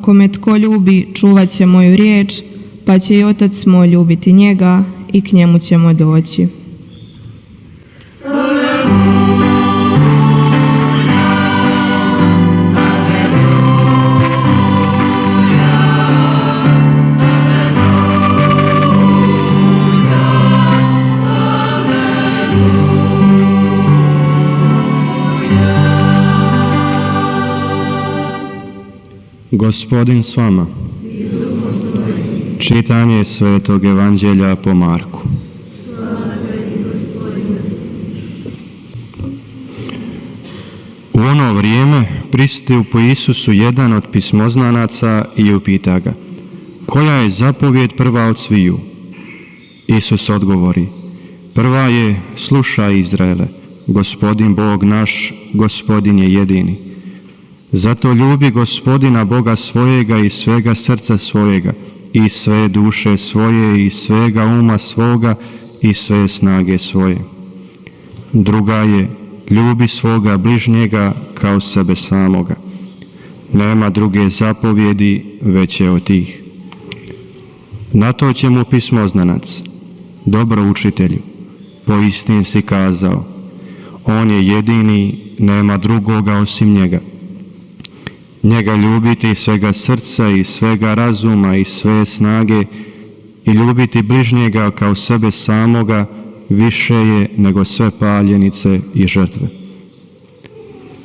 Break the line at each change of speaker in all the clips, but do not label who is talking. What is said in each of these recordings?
Ako me tko ljubi, čuvat će moju riječ, pa će i Otac moj ljubiti njega i k njemu ćemo doći.
Gospodin s vama. Čitanje Svetog Evanđelja po Marku. U ono vrijeme pristio po Isusu jedan od pismoznanaca i upita ga: koja je zapovijed prva od sviju? Isus odgovori: prva je: slušaj Izraele, Gospodin Bog naš, Gospodin je jedini. Zato ljubi Gospodina Boga svojega iz svega srca svojega, i sve duše svoje, i svega uma svoga, i sve snage svoje. Druga je: ljubi svoga bližnjega kao sebe samoga. Nema druge zapovjedi veće od tih. Na to će mu pismoznanac: dobro učitelju, poistin si kazao, on je jedini, nema drugoga osim njega. Njega ljubiti iz svega srca, i svega razuma, i sve snage, i ljubiti bližnjega kao sebe samoga više je nego sve paljenice i žrtve.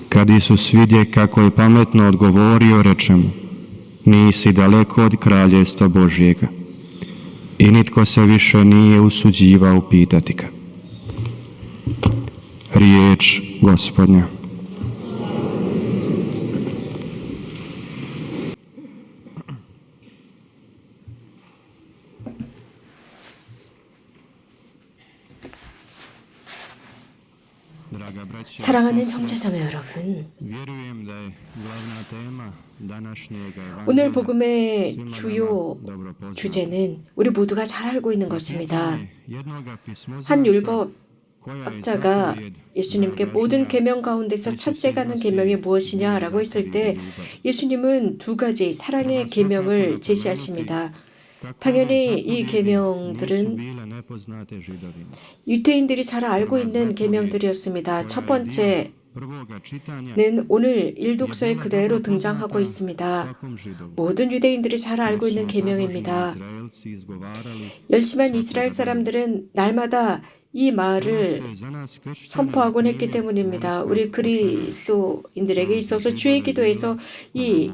Kad Isus vidje kako je pametno odgovorio, reče mu: nisi daleko od kraljevstva Božjega. I nitko se više nije usuđivao pitati ga. Riječ Gospodnja.
사랑하는 형제자매 여러분, 오늘 복음의 주요 주제는 우리 모두가 잘 알고 있는 것입니다. 한 율법학자가 예수님께 모든 계명 가운데서 첫째 가는 계명이 무엇이냐라고 했을 때 예수님은 두 가지 사랑의 계명을 제시하십니다. 당연히 이 계명들은 유대인들이 잘 알고 있는 계명들이었습니다. 첫 번째는 오늘 일독서에 그대로 등장하고 있습니다. 모든 유대인들이 잘 알고 있는 계명입니다. 열심한 이스라엘 사람들은 날마다 이 말을 선포하곤 했기 때문입니다. 우리 그리스도인들에게 있어서 주의 기도에서 이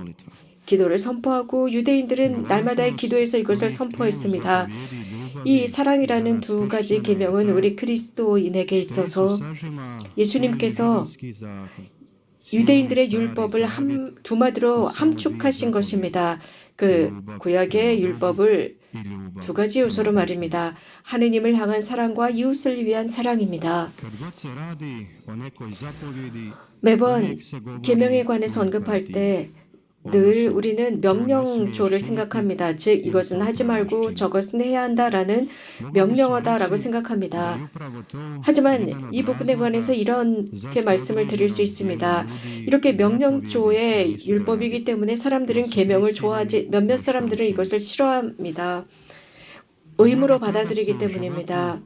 기도를 선포하고 유대인들은 날마다의 기도에서 이것을 선포했습니다. 이 사랑이라는 두 가지 계명은 우리 그리스도인에게 있어서 예수님께서 유대인들의 율법을 두 마디로 함축하신 것입니다. 그 구약의 율법을 두 가지 요소로 말입니다. 하느님을 향한 사랑과 이웃을 위한 사랑입니다. 매번 계명에 관해서 언급할 때 늘 우리는 명령조를 생각합니다. 즉 이것은 하지 말고 저것은 해야 한다라는 명령어다라고 생각합니다. 하지만 이 부분에 관해서 이렇게 말씀을 드릴 수 있습니다. 이렇게 명령조의 율법이기 때문에 사람들은 계명을 좋아하지 몇몇 사람들은 이것을 싫어합니다. 의무로 받아들이기 때문입니다.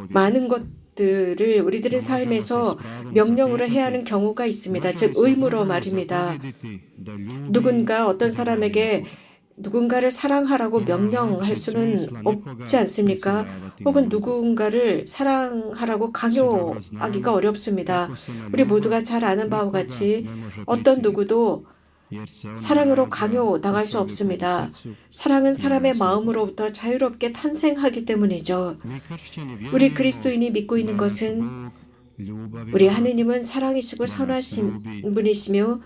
많은 것들을 우리들의 삶에서 명령으로 해야 하는 경우가 있습니다. 즉 의무로 말입니다. 누군가 어떤 사람에게 누군가를 사랑하라고 명령할 수는 없지 않습니까? 혹은 누군가를 사랑하라고 강요하기가 어렵습니다. 우리 모두가 잘 아는 바와 같이 어떤 누구도 사랑으로 강요당할 수 없습니다. 사랑은 사람의 마음으로부터 자유롭게 탄생하기 때문이죠. 우리 그리스도인이 믿고 있는 것은 우리 하느님은 사랑이시고 선하신 분이시며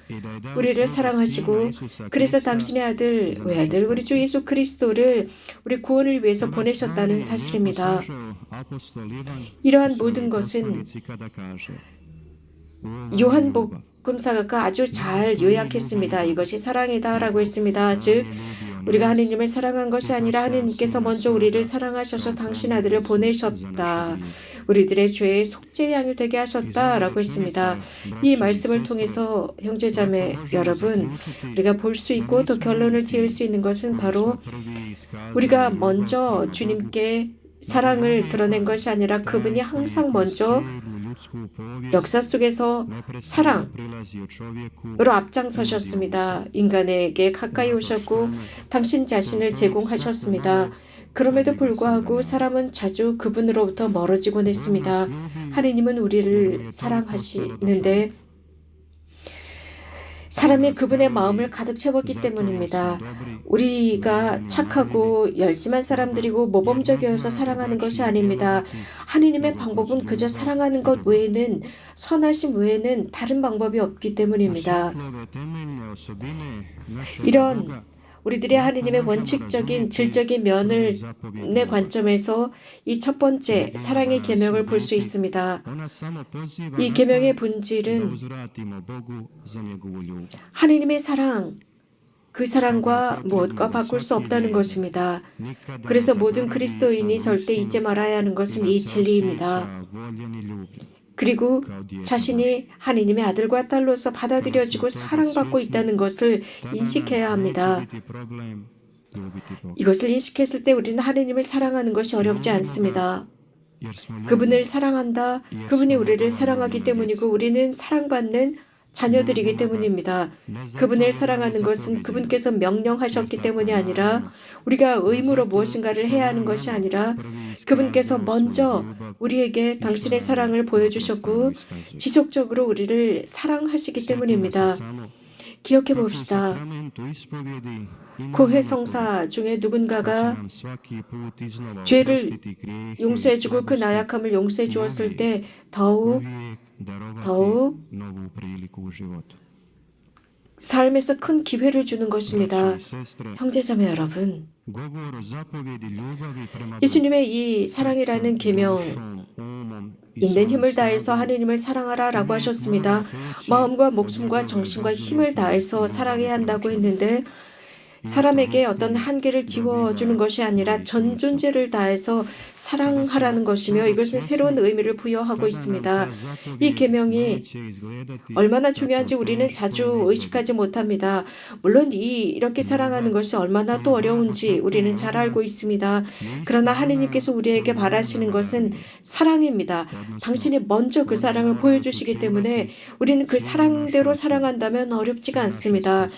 우리를 사랑하시고 그래서 당신의 아들, 외아들, 우리 주 예수 그리스도를 우리 구원을 위해서 보내셨다는 사실입니다. 이러한 모든 것은 요한복음사가 아주 잘 요약했습니다. 이것이 사랑이다라고 했습니다. 즉 우리가 하느님을 사랑한 것이 아니라 하느님께서 먼저 우리를 사랑하셔서 당신 아들을 보내셨다. 우리들의 죄의 속죄 양이 되게 하셨다라고 했습니다. 이 말씀을 통해서 형제자매 여러분, 우리가 볼 수 있고 또 결론을 지을 수 있는 것은 바로 우리가 먼저 주님께 사랑을 드러낸 것이 아니라 그분이 항상 먼저 역사 속에서 사랑으로 앞장서셨습니다. 인간에게 가까이 오셨고 당신 자신을 제공하셨습니다. 그럼에도 불구하고 사람은 자주 그분으로부터 멀어지곤 했습니다. 하느님은 우리를 사랑하시는데 사람이 그분의 마음을 가득 채웠기 때문입니다. 우리가 착하고 열심한 사람들이고 모범적이어서 사랑하는 것이 아닙니다. 하느님의 방법은 그저 사랑하는 것 외에는, 선하심 외에는 다른 방법이 없기 때문입니다. 이런 우리들의 하느님의 원칙적인 질적인 면의 관점에서 이 첫 번째 사랑의 계명을 볼 수 있습니다. 이 계명의 본질은 하느님의 사랑, 그 사랑과 무엇과 바꿀 수 없다는 것입니다. 그래서 모든 그리스도인이 절대 잊지 말아야 하는 것은 이 진리입니다. 그리고 자신이 하느님의 아들과 딸로서 받아들여지고 사랑받고 있다는 것을 인식해야 합니다. 이것을 인식했을 때 우리는 하느님을 사랑하는 것이 어렵지 않습니다. 그분을 사랑한다. 그분이 우리를 사랑하기 때문이고 우리는 사랑받는 자녀들이기 때문입니다. 그분을 사랑하는 것은 그분께서 명령하셨기 때문이 아니라 우리가 의무로 무엇인가를 해야 하는 것이 아니라 그분께서 먼저 우리에게 당신의 사랑을 보여주셨고 지속적으로 우리를 사랑하시기 때문입니다. 기억해 봅시다. 고해성사 중에 누군가가 죄를 용서해주고 그 나약함을 용서해 주었을 때 더욱 삶에서 큰 기회를 주는 것입니다. 형제자매 여러분, 예수님의 이 사랑이라는 계명 있는 힘을 다해서 하느님을 사랑하라 라고 하셨습니다. 마음과 목숨과 정신과 힘을 다해서 사랑해야 한다고 했는데 사람에게 어떤 한계를 지워주는 것이 아니라 전 존재를 다해서 사랑하라는 것이며 이것은 새로운 의미를 부여하고 있습니다. 이 계명이 얼마나 중요한지 우리는 자주 의식하지 못합니다. 물론 이렇게 사랑하는 것이 얼마나 또 어려운지 우리는 잘 알고 있습니다. 그러나 하느님께서 우리에게 바라시는 것은 사랑입니다. 당신이 먼저 그 사랑을 보여주시기 때문에 우리는 그 사랑대로 사랑한다면 어렵지가 않습니다.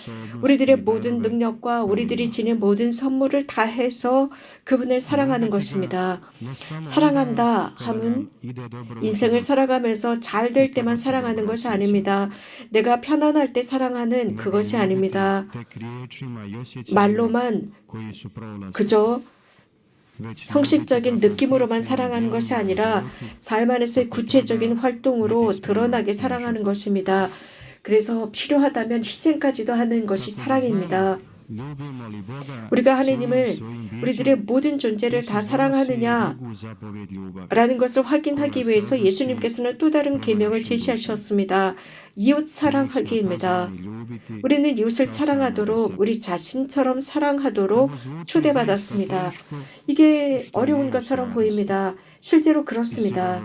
우리들의 모든 능력과 우리들이 지닌 모든 선물을 다해서 그분을 사랑하는 것입니다. 사랑한다 함은 인생을 살아가면서 잘 될 때만 사랑하는 것이 아닙니다. 내가 편안할 때 사랑하는 그것이 아닙니다. 말로만 그저 형식적인 느낌으로만 사랑하는 것이 아니라 삶 안에서의 구체적인 활동으로 드러나게 사랑하는 것입니다. 그래서 필요하다면 희생까지도 하는 것이 사랑입니다. 우리가 하느님을 우리들의 모든 존재를 다 사랑하느냐라는 것을 확인하기 위해서 예수님께서는 또 다른 계명을 제시하셨습니다. 이웃 사랑하기입니다. 우리는 이웃을 사랑하도록 우리 자신처럼 사랑하도록 초대받았습니다. 이게 어려운 것처럼 보입니다. 실제로 그렇습니다.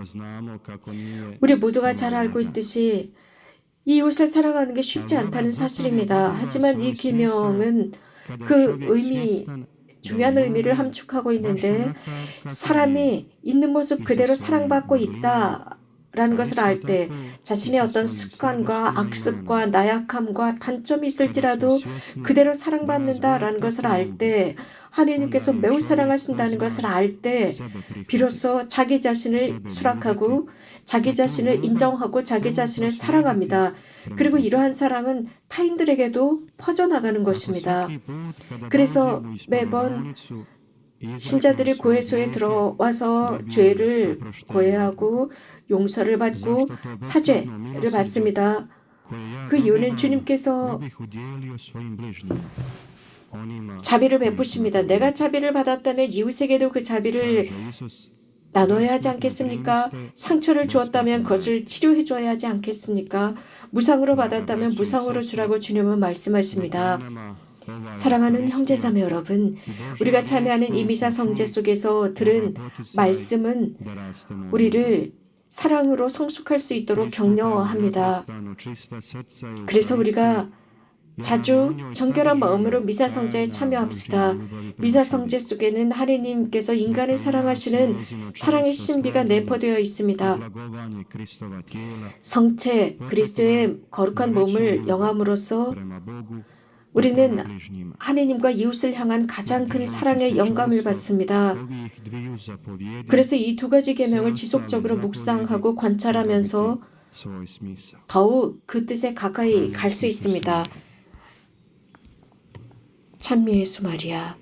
우리 모두가 잘 알고 있듯이 이웃을 사랑하는 게 쉽지 않다는 사실입니다. 하지만 이 계명은 그 중요한 의미를 함축하고 있는데 사람이 있는 모습 그대로 사랑받고 있다라는 것을 알 때 자신의 어떤 습관과 악습과 나약함과 단점이 있을지라도 그대로 사랑받는다라는 것을 알 때 하느님께서 매우 사랑하신다는 것을 알 때 비로소 자기 자신을 수락하고 자기 자신을 인정하고 자기 자신을 사랑합니다. 그리고 이러한 사랑은 타인들에게도 퍼져나가는 것입니다. 그래서 매번 신자들이 고해소에 들어와서 죄를 고해하고 용서를 받고 사죄를 받습니다. 그 이유는 주님께서 자비를 베푸십니다. 내가 자비를 받았다면 이웃에게도 그 자비를 나눠야 하지 않겠습니까? 상처를 주었다면 그것을 치료해 줘야 하지 않겠습니까? 무상으로 받았다면 무상으로 주라고 주님은 말씀하십니다. 사랑하는 형제자매 여러분, 우리가 참여하는 이 미사 성제 속에서 들은 말씀은 우리를 사랑으로 성숙할 수 있도록 격려합니다. 그래서 우리가 자주 정결한 마음으로 미사 성제에 참여합시다. 미사 성제 속에는 하느님께서 인간을 사랑하시는 사랑의 신비가 내포되어 있습니다. 성체 그리스도의 거룩한 몸을 영함으로써 우리는 하느님과 이웃을 향한 가장 큰 사랑의 영감을 받습니다. 그래서 이 두 가지 계명을 지속적으로 묵상하고 관찰하면서 더욱 그 뜻에 가까이 갈 수 있습니다. 찬미 예수 마리아.